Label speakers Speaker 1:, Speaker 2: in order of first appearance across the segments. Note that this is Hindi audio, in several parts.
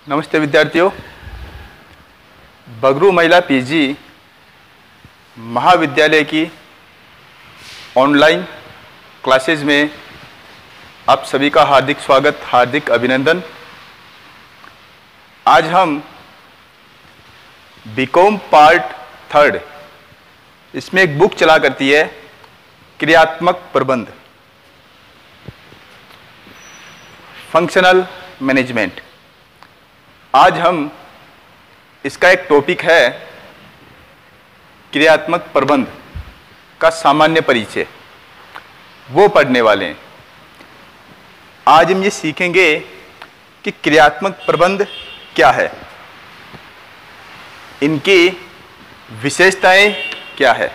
Speaker 1: नमस्ते विद्यार्थियों। बगरू महिला पीजी महाविद्यालय की ऑनलाइन क्लासेज में आप सभी का हार्दिक स्वागत, हार्दिक अभिनंदन। आज हम बीकॉम पार्ट 3 इसमें एक बुक चला करती है क्रियात्मक प्रबंध, फंक्शनल मैनेजमेंट। आज हम इसका एक टॉपिक है क्रियात्मक प्रबंध का सामान्य परिचय, वो पढ़ने वाले हैं। आज हम ये सीखेंगे कि क्रियात्मक प्रबंध क्या है, इनकी विशेषताएं क्या है,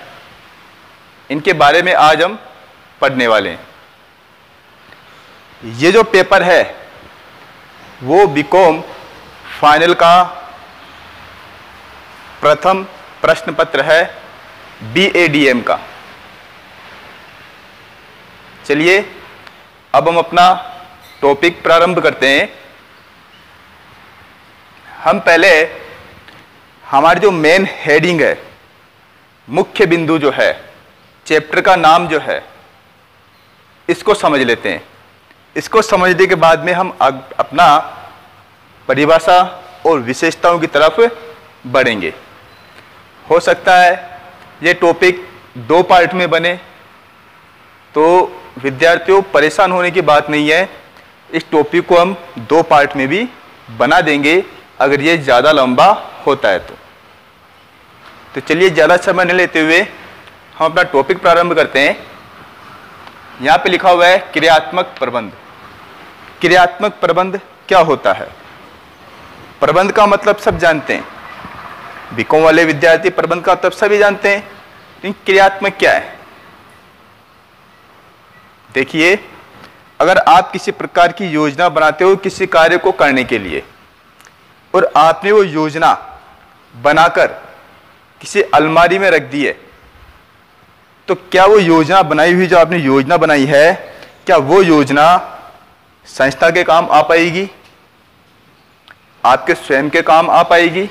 Speaker 1: इनके बारे में आज हम पढ़ने वाले हैं। ये जो पेपर है वो बीकॉम फाइनल का प्रथम प्रश्न पत्र है BADM का। चलिए अब हम अपना टॉपिक प्रारंभ करते हैं। हम पहले हमारी जो मेन हेडिंग है, मुख्य बिंदु जो है, चैप्टर का नाम जो है, इसको समझ लेते हैं। इसको समझने के बाद में हम अपना परिभाषा और विशेषताओं की तरफ बढ़ेंगे। हो सकता है ये टॉपिक 2 पार्ट में बने, तो विद्यार्थियों परेशान होने की बात नहीं है। इस टॉपिक को हम 2 पार्ट में भी बना देंगे अगर ये ज़्यादा लंबा होता है तो चलिए ज़्यादा समय न लेते हुए हम अपना टॉपिक प्रारंभ करते हैं। यहाँ पे लिखा हुआ है क्रियात्मक प्रबंध। क्रियात्मक प्रबंध क्या होता है? प्रबंध का मतलब सब जानते हैं, बीकॉम वाले विद्यार्थी प्रबंध का मतलब सभी जानते हैं, लेकिन क्रियात्मक क्या है? देखिए, अगर आप किसी प्रकार की योजना बनाते हो किसी कार्य को करने के लिए, और आपने वो योजना बनाकर किसी अलमारी में रख दी है, तो क्या वो योजना बनाई हुई, जो आपने योजना बनाई है, क्या वो योजना संस्था के काम आ पाएगी? आपके स्वयं के काम आ पाएगी?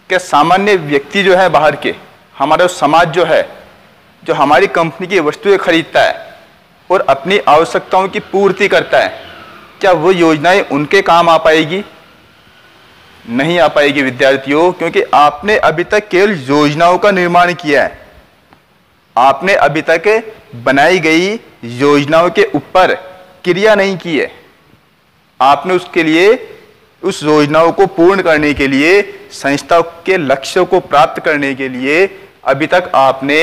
Speaker 1: क्या सामान्य व्यक्ति जो है बाहर के, हमारा समाज जो है, जो हमारी कंपनी की वस्तुएं खरीदता है और अपनी आवश्यकताओं की पूर्ति करता है, क्या वो योजनाएं उनके काम आ पाएगी? नहीं आ पाएगी विद्यार्थियों, क्योंकि आपने अभी तक केवल योजनाओं का निर्माण किया है। आपने अभी तक बनाई गई योजनाओं के ऊपर क्रिया नहीं की है। आपने उसके लिए, उस योजनाओं को पूर्ण करने के लिए, संस्था के लक्ष्यों को प्राप्त करने के लिए अभी तक आपने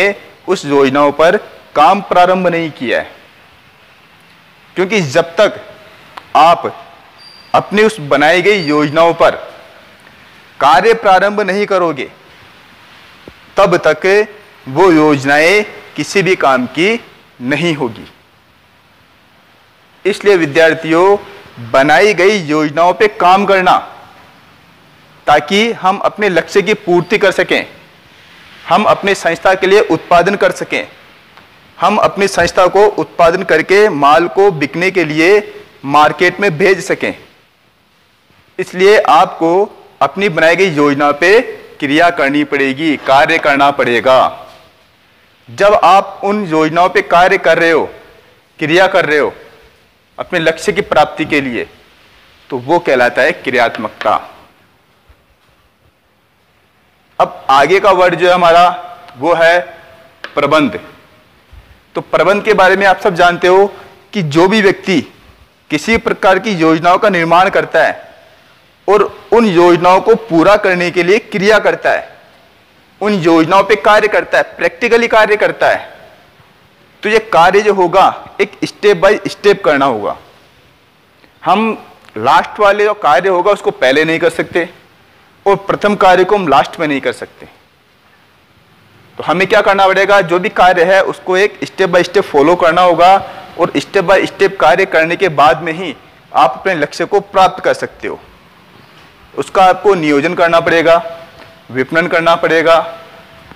Speaker 1: उस योजनाओं पर काम प्रारंभ नहीं किया है। क्योंकि जब तक आप अपनी उस बनाई गई योजनाओं पर कार्य प्रारंभ नहीं करोगे, तब तक वो योजनाएं किसी भी काम की नहीं होगी। इसलिए विद्यार्थियों, बनाई गई योजनाओं पे काम करना, ताकि हम अपने लक्ष्य की पूर्ति कर सकें, हम अपने संस्था के लिए उत्पादन कर सकें, हम अपनी संस्था को उत्पादन करके माल को बिकने के लिए मार्केट में भेज सकें। इसलिए आपको अपनी बनाई गई योजना पे क्रिया करनी पड़ेगी, कार्य करना पड़ेगा। जब आप उन योजनाओं पे कार्य कर रहे हो, क्रिया कर रहे हो अपने लक्ष्य की प्राप्ति के लिए, तो वो कहलाता है क्रियात्मकता। अब आगे का वर्ड जो है हमारा, वो है प्रबंध। तो प्रबंध के बारे में आप सब जानते हो कि जो भी व्यक्ति किसी प्रकार की योजनाओं का निर्माण करता है और उन योजनाओं को पूरा करने के लिए क्रिया करता है, उन योजनाओं पे कार्य करता है, प्रैक्टिकली कार्य करता है, तो ये कार्य जो होगा एक स्टेप बाय स्टेप करना होगा। हम लास्ट वाले जो कार्य होगा उसको पहले नहीं कर सकते, और प्रथम कार्य को हम लास्ट में नहीं कर सकते। तो हमें क्या करना पड़ेगा? जो भी कार्य है उसको एक स्टेप बाय स्टेप फॉलो करना होगा, और स्टेप बाय स्टेप कार्य करने के बाद में ही आप अपने लक्ष्य को प्राप्त कर सकते हो। उसका आपको नियोजन करना पड़ेगा, विपणन करना पड़ेगा,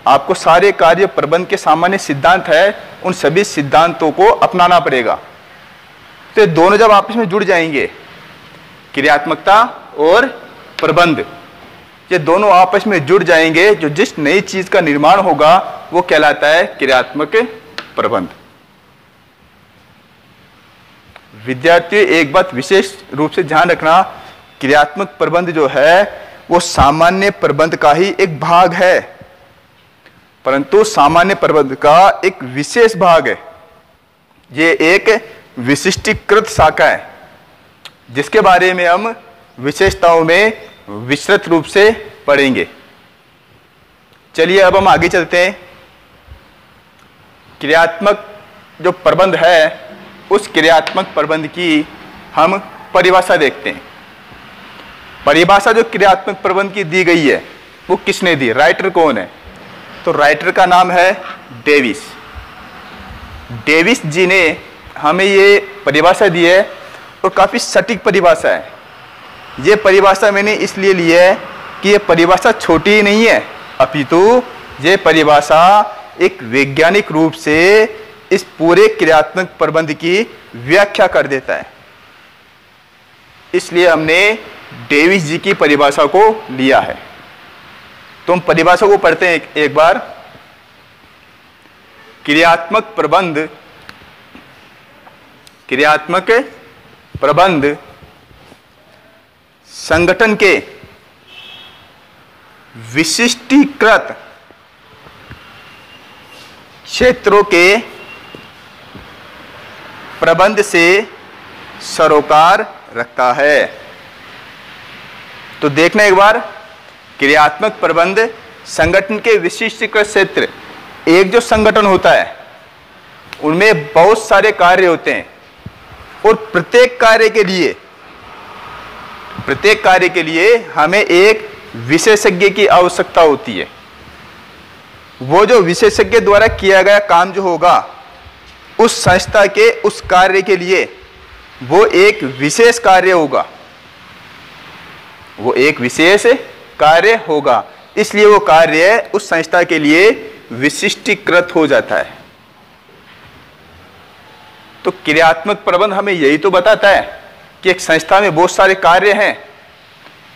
Speaker 1: आपको सारे कार्य प्रबंध के सामान्य सिद्धांत है, उन सभी सिद्धांतों को अपनाना पड़ेगा। तो ये दोनों जब आपस में जुड़ जाएंगे क्रियात्मकता और प्रबंध, ये दोनों आपस में जुड़ जाएंगे, जो जिस नई चीज का निर्माण होगा वो कहलाता है क्रियात्मक प्रबंध। विद्यार्थियों, एक बात विशेष रूप से ध्यान रखना, क्रियात्मक प्रबंध जो है वो सामान्य प्रबंध का ही एक भाग है, परंतु सामान्य प्रबंध का एक विशेष भाग है। ये एक विशिष्टीकृत शाखा है जिसके बारे में हम विशेषताओं में विस्तृत रूप से पढ़ेंगे। चलिए अब हम आगे चलते हैं। क्रियात्मक जो प्रबंध है, उस क्रियात्मक प्रबंध की हम परिभाषा देखते हैं। परिभाषा जो क्रियात्मक प्रबंध की दी गई है वो किसने दी, राइटर कौन है? तो राइटर का नाम है डेविस। डेविस जी ने हमें ये परिभाषा दी है और काफी सटीक परिभाषा है। ये परिभाषा मैंने इसलिए ली है कि ये परिभाषा छोटी ही नहीं है, अपितु ये परिभाषा एक वैज्ञानिक रूप से इस पूरे क्रियात्मक प्रबंध की व्याख्या कर देता है। इसलिए हमने डेविस जी की परिभाषा को लिया है। तो हम परिभाषा को पढ़ते हैं एक बार। क्रियात्मक प्रबंध संगठन के विशिष्टीकृत क्षेत्रों के प्रबंध से सरोकार रखता है। तो देखना एक बार, क्रियात्मक प्रबंध संगठन के विशिष्टीकृत क्षेत्र, एक जो संगठन होता है उनमें बहुत सारे कार्य होते हैं और प्रत्येक कार्य के लिए हमें एक विशेषज्ञ की आवश्यकता होती है। वो जो विशेषज्ञ द्वारा किया गया काम जो होगा उस संस्था के उस कार्य के लिए वो एक विशेष कार्य होगा, वो एक विशेष कार्य होगा, इसलिए वो कार्य उस संस्था के लिए विशिष्टीकृत हो जाता है। तो क्रियात्मक प्रबंध हमें यही तो बताता है कि एक संस्था में बहुत सारे कार्य हैं,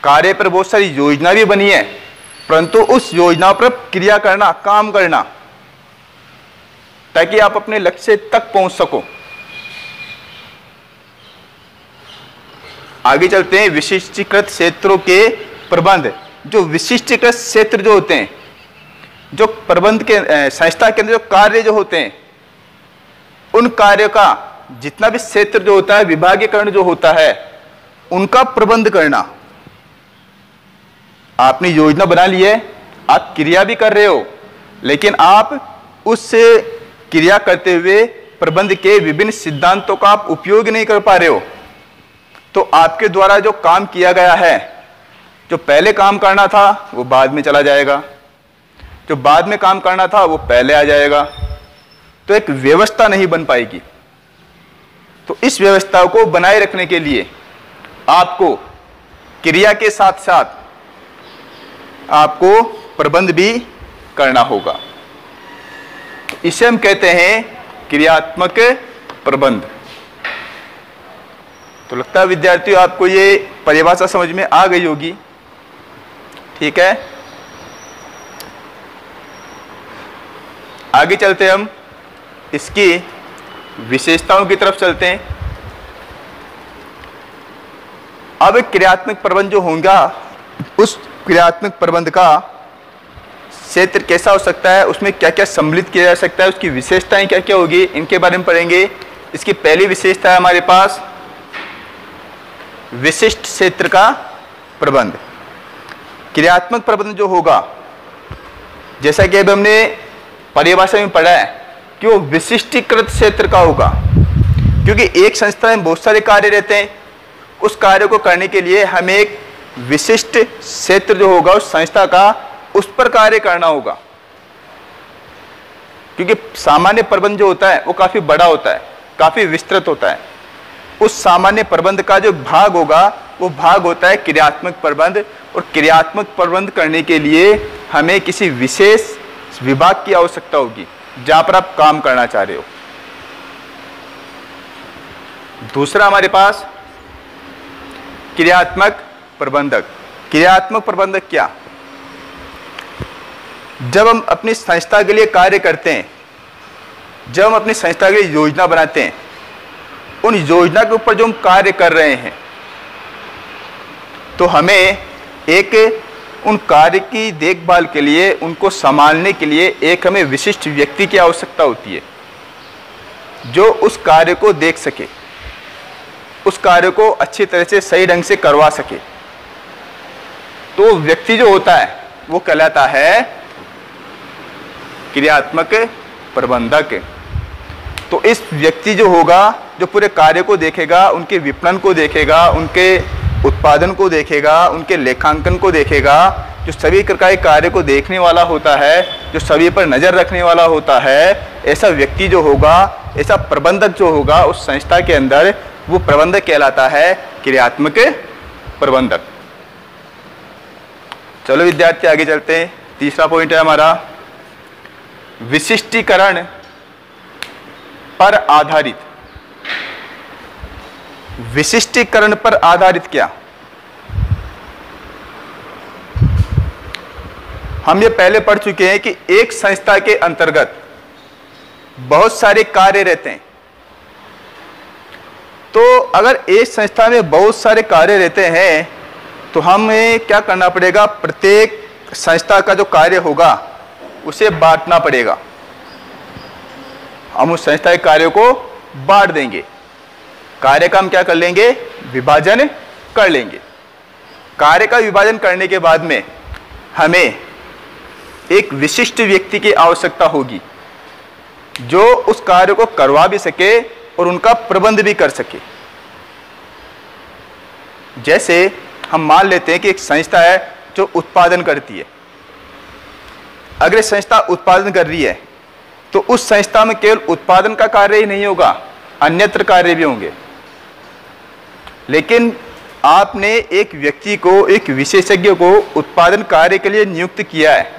Speaker 1: कार्य पर बहुत सारी योजना भी बनी है, परंतु उस योजना पर क्रिया करना, काम करना, ताकि आप अपने लक्ष्य तक पहुंच सको। आगे चलते हैं। विशिष्टीकृत क्षेत्रों के प्रबंध, जो विशिष्टीकृत क्षेत्र जो होते हैं, जो प्रबंध के संस्था के अंदर जो कार्य जो होते हैं, उन कार्यों का जितना भी क्षेत्र जो होता है, विभागीकरण जो होता है, उनका प्रबंध करना। आपने योजना बना ली है, आप क्रिया भी कर रहे हो, लेकिन आप उस क्रिया करते हुए प्रबंध के विभिन्न सिद्धांतों का आप उपयोग नहीं कर पा रहे हो, तो आपके द्वारा जो काम किया गया है, जो पहले काम करना था वो बाद में चला जाएगा, जो बाद में काम करना था वो पहले आ जाएगा, तो एक व्यवस्था नहीं बन पाएगी। तो इस व्यवस्था को बनाए रखने के लिए आपको क्रिया के साथ साथ आपको प्रबंध भी करना होगा। इसे हम कहते हैं क्रियात्मक प्रबंध। तो लगता है विद्यार्थियों आपको ये परिभाषा समझ में आ गई होगी, ठीक है। आगे चलते हम इसकी विशेषताओं की तरफ चलते हैं। अब क्रियात्मक प्रबंध जो होगा, उस क्रियात्मक प्रबंध का क्षेत्र कैसा हो सकता है, उसमें क्या क्या सम्मिलित किया जा सकता है, उसकी विशेषताएं क्या क्या होगी, इनके बारे में पढ़ेंगे। इसकी पहली विशेषता है हमारे पास विशिष्ट क्षेत्र का प्रबंध। क्रियात्मक प्रबंध जो होगा, जैसा कि अब हमने परिभाषा में पढ़ा है कि वो विशिष्टीकृत क्षेत्र का होगा, क्योंकि एक संस्था में बहुत सारे कार्य रहते हैं। उस कार्य को करने के लिए हमें एक विशिष्ट क्षेत्र जो होगा उस संस्था का, उस पर कार्य करना होगा। क्योंकि सामान्य प्रबंध जो होता है वो काफी बड़ा होता है, काफी विस्तृत होता है। उस सामान्य प्रबंध का जो भाग होगा वो भाग होता है क्रियात्मक प्रबंध, और क्रियात्मक प्रबंध करने के लिए हमें किसी विशेष विभाग की आवश्यकता होगी जहां पर आप काम करना चाह रहे हो। दूसरा हमारे पास क्रियात्मक प्रबंधक। क्रियात्मक प्रबंधक क्या? जब हम अपनी संस्था के लिए कार्य करते हैं, जब हम अपनी संस्था के लिए योजना बनाते हैं, उन योजना के ऊपर जो हम कार्य कर रहे हैं, तो हमें एक उन कार्य की देखभाल के लिए, उनको संभालने के लिए एक हमें विशिष्ट व्यक्ति की आवश्यकता होती है जो उस कार्य को देख सके, उस कार्य को अच्छी तरह से सही ढंग से करवा सके। तो व्यक्ति जो होता है वो कहलाता है क्रियात्मक प्रबंधक। तो इस व्यक्ति जो होगा, जो पूरे कार्य को देखेगा, उनके विपणन को देखेगा, उनके उत्पादन को देखेगा, उनके लेखांकन को देखेगा, जो सभी प्रकार के कार्य को देखने वाला होता है, जो सभी पर नज़र रखने वाला होता है, ऐसा व्यक्ति जो होगा, ऐसा प्रबंधक जो होगा उस संस्था के अंदर, वो प्रबंधक कहलाता है क्रियात्मक प्रबंधक। चलो विद्यार्थी आगे चलते हैं। तीसरा पॉइंट है हमारा विशिष्टीकरण पर आधारित। विशिष्टीकरण पर आधारित क्या? हम ये पहले पढ़ चुके हैं कि एक संस्था के अंतर्गत बहुत सारे कार्य रहते हैं। तो अगर एक संस्था में बहुत सारे कार्य रहते हैं तो हमें क्या करना पड़ेगा? प्रत्येक संस्था का जो कार्य होगा उसे बांटना पड़ेगा। हम उस संस्था के कार्य को बांट देंगे। कार्य का हम क्या कर लेंगे? विभाजन कर लेंगे। कार्य का विभाजन करने के बाद में हमें एक विशिष्ट व्यक्ति की आवश्यकता होगी जो उस कार्य को करवा भी सके और उनका प्रबंध भी कर सके। जैसे हम मान लेते हैं कि एक संस्था है जो उत्पादन करती है। अगर संस्था उत्पादन कर रही है तो उस संस्था में केवल उत्पादन का कार्य ही नहीं होगा, अन्यत्र कार्य भी होंगे। लेकिन आपने एक व्यक्ति को, एक विशेषज्ञ को उत्पादन कार्य के लिए नियुक्त किया है,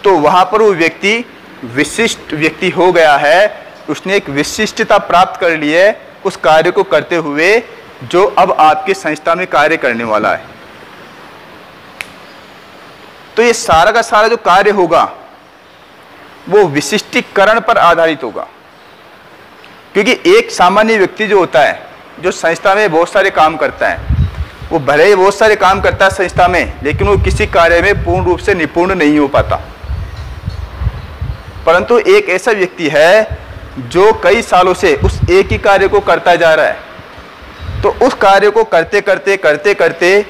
Speaker 1: तो वहां पर वो व्यक्ति विशिष्ट व्यक्ति हो गया है। उसने एक विशिष्टता प्राप्त कर ली है उस कार्य को करते हुए जो अब आपकी संस्था में कार्य करने वाला है। तो ये सारा का सारा जो कार्य होगा वो विशिष्टीकरण पर आधारित होगा। क्योंकि एक सामान्य व्यक्ति जो होता है, जो संस्था में बहुत सारे काम करता है, वो भले ही बहुत सारे काम करता है संस्था में, लेकिन वो किसी कार्य में पूर्ण रूप से निपुण नहीं हो पाता। परंतु एक ऐसा व्यक्ति है जो कई सालों से उस एक ही कार्य को करता जा रहा है, तो उस कार्य को करते करते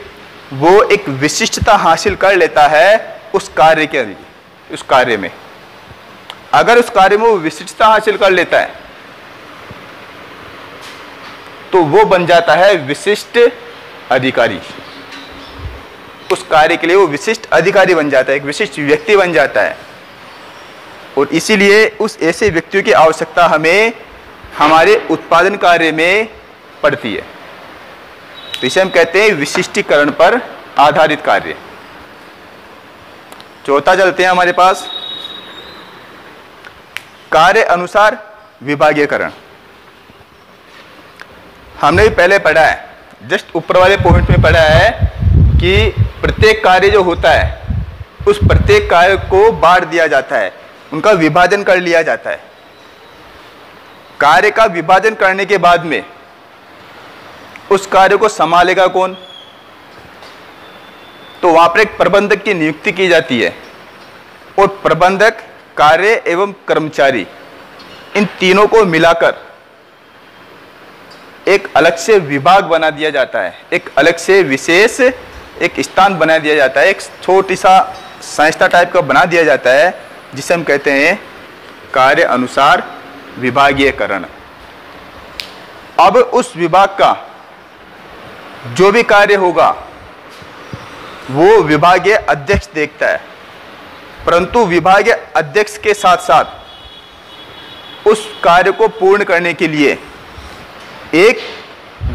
Speaker 1: वो एक विशिष्टता हासिल कर लेता है उस कार्य के अंदर। उस कार्य में अगर उस कार्य में वो विशिष्टता हासिल कर लेता है तो वो बन जाता है विशिष्ट अधिकारी। उस कार्य के लिए वो विशिष्ट अधिकारी बन जाता है, एक विशिष्ट व्यक्ति बन जाता है। और इसीलिए उस ऐसे व्यक्तियों की आवश्यकता हमें हमारे उत्पादन कार्य में पड़ती है। तो इसे हम कहते हैं विशिष्टीकरण पर आधारित कार्य। चौथा चलते हैं हमारे पास कार्य अनुसार विभागीकरण। हमने भी पहले पढ़ा है, जस्ट ऊपर वाले पॉइंट में पढ़ा है कि प्रत्येक कार्य जो होता है उस प्रत्येक कार्य को बांट दिया जाता है, उनका विभाजन कर लिया जाता है। कार्य का विभाजन करने के बाद में उस कार्य को संभालेगा कौन? तो वहां पर एक प्रबंधक की नियुक्ति की जाती है। और प्रबंधक, कार्य एवं कर्मचारी, इन तीनों को मिलाकर एक अलग से विभाग बना दिया जाता है, एक अलग से विशेष एक स्थान बना दिया जाता है, एक छोटी सा संस्था टाइप का बना दिया जाता है, जिसे हम कहते हैं कार्य अनुसार विभागीकरण। अब उस विभाग का जो भी कार्य होगा वो विभागीय अध्यक्ष देखता है, परंतु विभागीय अध्यक्ष के साथ साथ उस कार्य को पूर्ण करने के लिए एक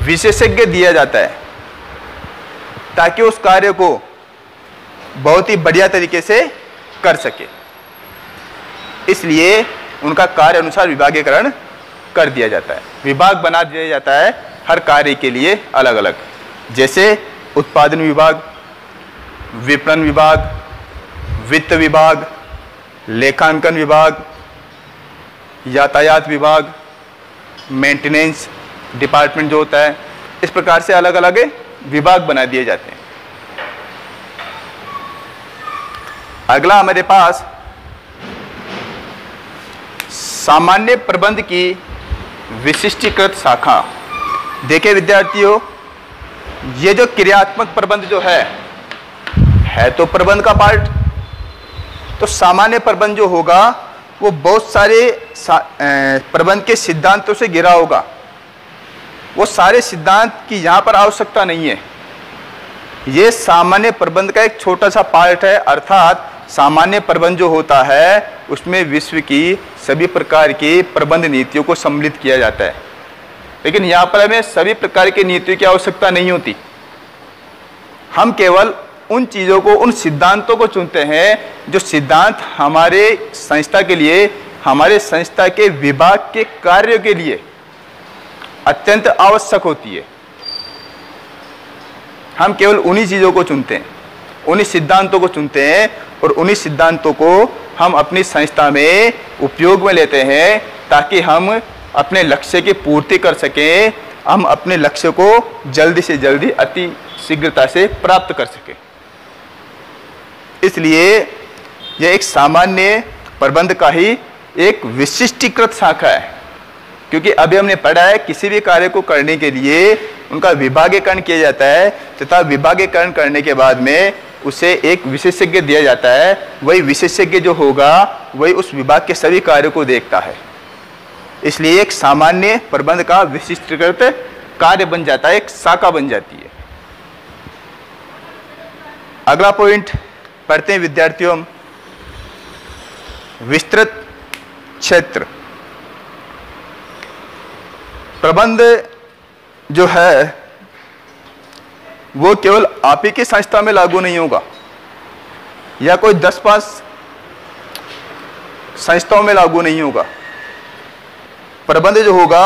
Speaker 1: विशेषज्ञ दिया जाता है ताकि उस कार्य को बहुत ही बढ़िया तरीके से कर सके। इसलिए उनका कार्य अनुसार विभागीकरण कर दिया जाता है, विभाग बना दिया जाता है हर कार्य के लिए अलग अलग। जैसे उत्पादन विभाग, विपणन विभाग, वित्त विभाग, लेखांकन विभाग, यातायात विभाग, मेंटेनेंस डिपार्टमेंट जो होता है, इस प्रकार से अलग अलग विभाग बना दिए जाते हैं। अगला हमारे पास सामान्य प्रबंध की विशिष्टीकृत शाखा। देखिए विद्यार्थियों, ये जो क्रियात्मक प्रबंध जो है तो प्रबंध का पार्ट। तो सामान्य प्रबंध जो होगा वो बहुत सारे प्रबंध के सिद्धांतों से घिरा होगा। वो सारे सिद्धांत की यहाँ पर आवश्यकता नहीं है। ये सामान्य प्रबंध का एक छोटा सा पार्ट है, अर्थात सामान्य प्रबंध जो होता है उसमें विश्व की सभी प्रकार की प्रबंध नीतियों को सम्मिलित किया जाता है। लेकिन यहाँ पर हमें सभी प्रकार की नीतियों की आवश्यकता नहीं होती। हम केवल उन चीज़ों को, उन सिद्धांतों को चुनते हैं जो सिद्धांत हमारे संस्था के लिए, हमारे संस्था के विभाग के कार्यों के लिए अत्यंत आवश्यक होती है। हम केवल उन्हीं चीज़ों को चुनते हैं, उन्हीं सिद्धांतों को चुनते हैं और उन्हीं सिद्धांतों को हम अपनी संस्था में उपयोग में लेते हैं ताकि हम अपने लक्ष्य की पूर्ति कर सकें, हम अपने लक्ष्य को जल्दी से जल्दी अति शीघ्रता से प्राप्त कर सकें। इसलिए यह एक सामान्य प्रबंध का ही एक विशिष्टीकृत शाखा है, क्योंकि अभी हमने पढ़ा है किसी भी कार्य को करने के लिए उनका विभागीकरण किया जाता है तथा विभागीकरण करने के बाद में उसे एक विशेषज्ञ दिया जाता है। वही विशेषज्ञ जो होगा वही उस विभाग के सभी कार्यों को देखता है। इसलिए एक सामान्य प्रबंध का विशिष्टीकृत कार्य बन जाता है, एक शाखा बन जाती है। अगला पॉइंट पढ़ते हैं विद्यार्थियों, विस्तृत क्षेत्र। प्रबंध जो है वो केवल आप ही की संस्था में लागू नहीं होगा या कोई 10-5 संस्थाओं में लागू नहीं होगा। प्रबंध जो होगा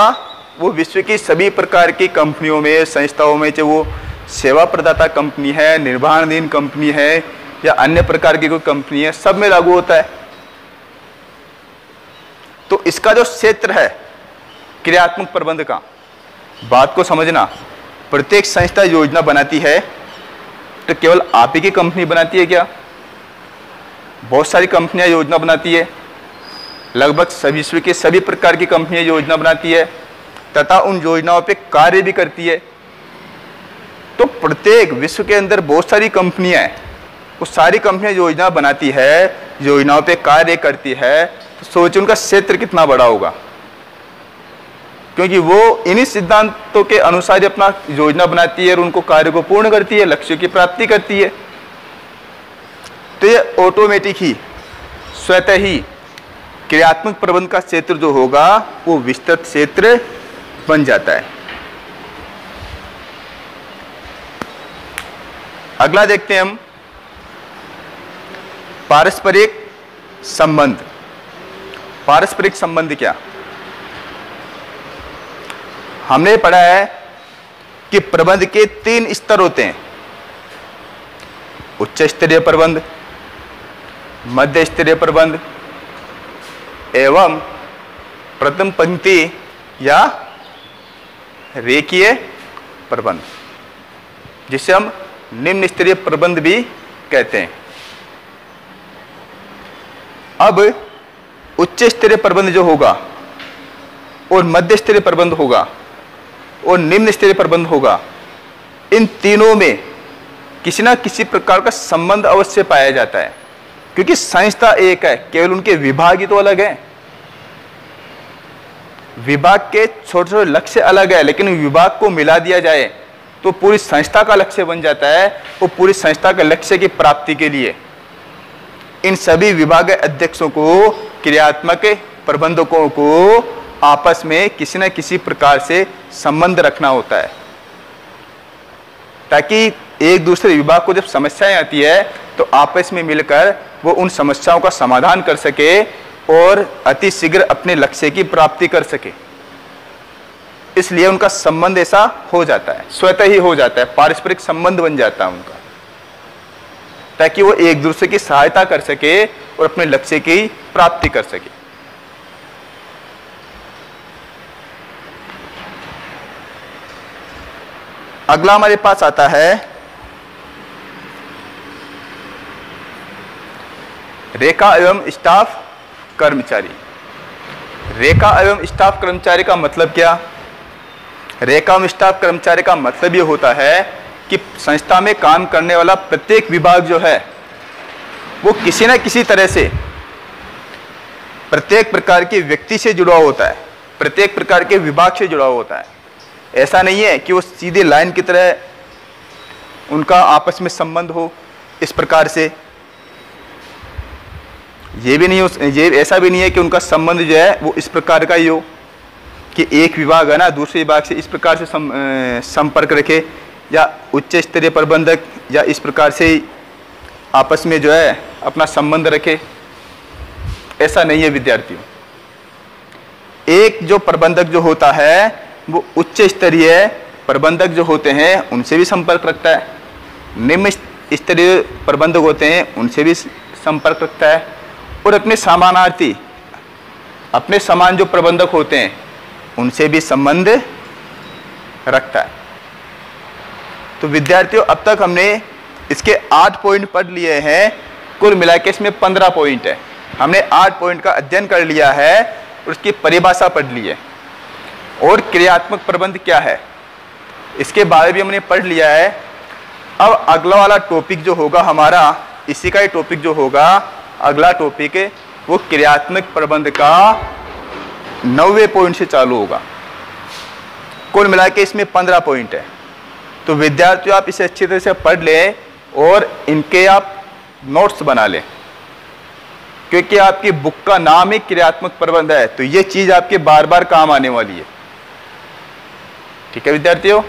Speaker 1: वो विश्व की सभी प्रकार की कंपनियों में, संस्थाओं में, चाहे वो सेवा प्रदाता कंपनी है, निर्वहनाधीन कंपनी है या अन्य प्रकार की कोई कंपनी है, सब में लागू होता है। तो इसका जो क्षेत्र है क्रियात्मक प्रबंध का, बात को समझना, प्रत्येक संस्था योजना बनाती है तो केवल आप ही की कंपनी बनाती है क्या? बहुत सारी कंपनियां योजना बनाती है, लगभग सभी विश्व के सभी प्रकार की कंपनियां योजना बनाती है तथा उन योजनाओं पे कार्य भी करती है। तो प्रत्येक विश्व के अंदर बहुत सारी कंपनियां हैं, वो सारी कंपनियां योजना बनाती है, योजनाओं पे कार्य करती है। तो सोचिए उनका क्षेत्र कितना बड़ा होगा, क्योंकि वो इन्हीं सिद्धांतों के अनुसार अपना योजना बनाती है और उनको कार्य को पूर्ण करती है, लक्ष्य की प्राप्ति करती है। तो ये ऑटोमेटिक ही, स्वतः ही क्रियात्मक प्रबंध का क्षेत्र जो होगा वो विस्तृत क्षेत्र बन जाता है। अगला देखते हैं हम, पारस्परिक संबंध। पारस्परिक संबंध क्या? हमने पढ़ा है कि प्रबंध के 3 स्तर होते हैं, उच्च स्तरीय प्रबंध, मध्य स्तरीय प्रबंध एवं प्रथम पंक्ति या रेखीय प्रबंध, जिसे हम निम्न स्तरीय प्रबंध भी कहते हैं। अब उच्च स्तरीय प्रबंध जो होगा और मध्य स्तरीय प्रबंध होगा और निम्न स्तरीय प्रबंध होगा, इन तीनों में किसी ना किसी प्रकार का संबंध अवश्य पाया जाता है, क्योंकि संस्था एक है, केवल उनके विभाग ही तो अलग हैं। विभाग के छोटे छोटे लक्ष्य अलग है, लेकिन विभाग को मिला दिया जाए तो पूरी संस्था का लक्ष्य बन जाता है। वो पूरी संस्था के लक्ष्य की प्राप्ति के लिए इन सभी विभाग अध्यक्षों को, क्रियात्मक प्रबंधकों को आपस में किसी न किसी प्रकार से संबंध रखना होता है, ताकि एक दूसरे विभाग को जब समस्याएं आती है तो आपस में मिलकर वो उन समस्याओं का समाधान कर सके और अति शीघ्र अपने लक्ष्य की प्राप्ति कर सके। इसलिए उनका संबंध ऐसा हो जाता है, स्वतः ही हो जाता है, पारस्परिक संबंध बन जाता है उनका, ताकि वो एक दूसरे की सहायता कर सके और अपने लक्ष्य की प्राप्ति कर सके। अगला हमारे पास आता है रेखा एवं स्टाफ कर्मचारी। रेखा एवं स्टाफ कर्मचारी का मतलब क्या? रेखा एवं स्टाफ कर्मचारी का मतलब ये होता है कि संस्था में काम करने वाला प्रत्येक विभाग जो है वो किसी न किसी तरह से प्रत्येक प्रकार के व्यक्ति से जुड़ा होता है, प्रत्येक प्रकार के विभाग से जुड़ा होता है। ऐसा नहीं है कि वो सीधे लाइन की तरह उनका आपस में संबंध हो इस प्रकार से, ये ऐसा भी नहीं है कि उनका संबंध जो है वो इस प्रकार का ही हो कि एक विभाग है ना दूसरे विभाग से इस प्रकार से संपर्क रखे, या उच्च स्तरीय प्रबंधक या इस प्रकार से आपस में जो है अपना संबंध रखे। ऐसा नहीं है विद्यार्थियों। एक जो प्रबंधक जो होता है वो उच्च स्तरीय प्रबंधक जो होते हैं उनसे भी संपर्क रखता है, निम्न स्तरीय प्रबंधक होते हैं उनसे भी संपर्क रखता है, और अपने समानार्थी अपने समान जो प्रबंधक होते हैं उनसे भी संबंध रखता है। तो विद्यार्थियों अब तक हमने इसके 8 पॉइंट पढ़ लिए हैं, कुल मिलाकर इसमें 15 पॉइंट है। हमने 8 पॉइंट का अध्ययन कर लिया है और उसकी परिभाषा पढ़ ली है, और क्रियात्मक प्रबंध क्या है इसके बारे में भी हमने पढ़ लिया है। अब अगला वाला टॉपिक जो होगा हमारा, इसी का ही टॉपिक जो होगा अगला टॉपिक है वो क्रियात्मक प्रबंध का 9वें पॉइंट से चालू होगा। कुल मिला के इसमें 15 पॉइंट है। तो विद्यार्थियों आप इसे अच्छी तरह से पढ़ लें और इनके आप नोट्स बना लें, क्योंकि आपकी बुक का नाम ही क्रियात्मक प्रबंध है, तो ये चीज आपके बार बार काम आने वाली है। ठीक है विद्यार्थियों।